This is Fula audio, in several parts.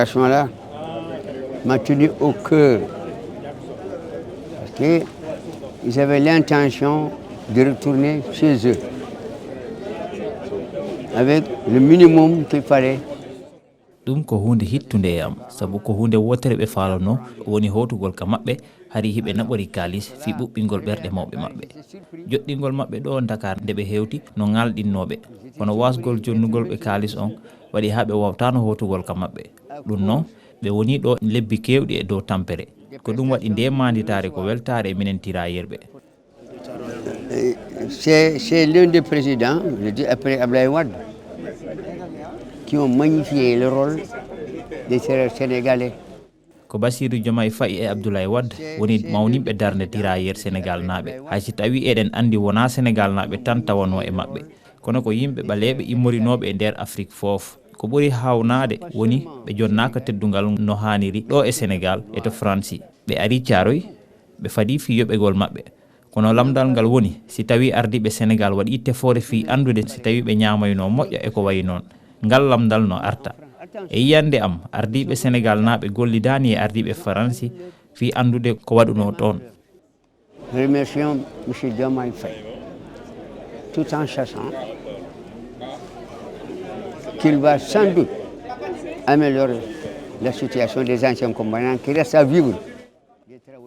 Là m'a tenu au cœur parce qu'ils avaient l'intention de retourner chez eux avec le minimum qu'il fallait. ɗum ko hunde hittunde e am sabu ko hunde wotere ɓe faalano woni hotugol ka maɓɓe hari hiɓe naɓori kalis fi ɓuɓɓingol ɓerɗe mawɓe maɓɓe joɗɗingol maɓɓe ɗo Dakar nde ɓe hewti no ŋalɗinnoɓe kono wasgol jonnugol ɓe kalis on waɗi ha ɓe wawtano hotugol ka maɓɓe ɗum noon ɓe woni ɗo lebbi kewɗi e dow tampere ko ɗum waɗi nde manditare ko weltare minen tirayerɓe. C'est l'un des présidents, je dis après Abdoulaye Wade, qui ont magnifié le rôle des Sénégalais. Ko Bassirou Diomaye Faye e Abdoulaye Wade woni mawniɓe darde tirayer Sénégal naaɓe haysi tawi eɗen andi wona Sénégal naaɓe tan tawano e maɓɓe kono ko yimɓe ɓaleɓe immorinoɓe e nder Afrique foof ko ɓuri hawnade woni ɓe jonnaka teddugal no haniri ɗo e Sénégal e to France ɓe ari Thiaroye ɓe faadi fi yoɓegol maɓɓe kono lamdal ngal woni si tawi ardiɓe Sénégal waɗi tefore fi andude si tawi ɓe ñamayno moƴƴa e ko wayi noon ngal lamdal no arta e yiyande am ardiɓe Sénégal naaɓe gollidani e ardiɓe France fi andude ko waɗuno toon. Remercions M. Diomaye Faye tout en sachant qu'il va sans doute améliorer la situation des anciens combattants qui restent à vivre.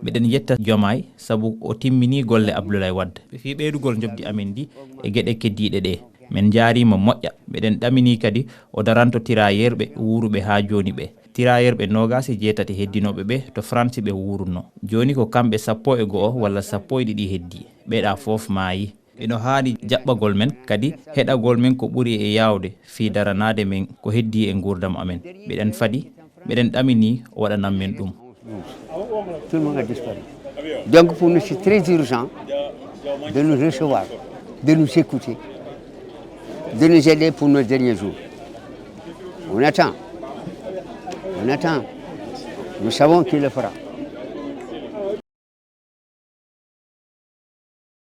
Miɗen yetta Diomaye sabu o timmini golle Abdoulaye Wade ɓe fi ɓeydugol jobdi amen ndi e gueɗe keddiɗe ɗe min jaarima moƴƴa meɗen ɗamini kadi o daranto tirayerɓe wuuruɓe ha joni ɓe tirayerɓe 27 heddinoɓe ɓe to France ɓe wuurunno joni ko kamɓe 11 walla 12 heddi ɓeɗa foof maayi ɓeɗo haani jaɓɓagol men kadi heɗagol men ko ɓuuri e yawde fi daranade men ko heddi e gurdam amen ɓeɗen faadi meɗen ɗamini o waɗanan men ɗum. Tout le monde a disparu. Donc pour nous c'est très urgent de nous recevoir, de nous écouter, de nous aider pour nos derniers jours. On attend. Nous savons qu'il le fera.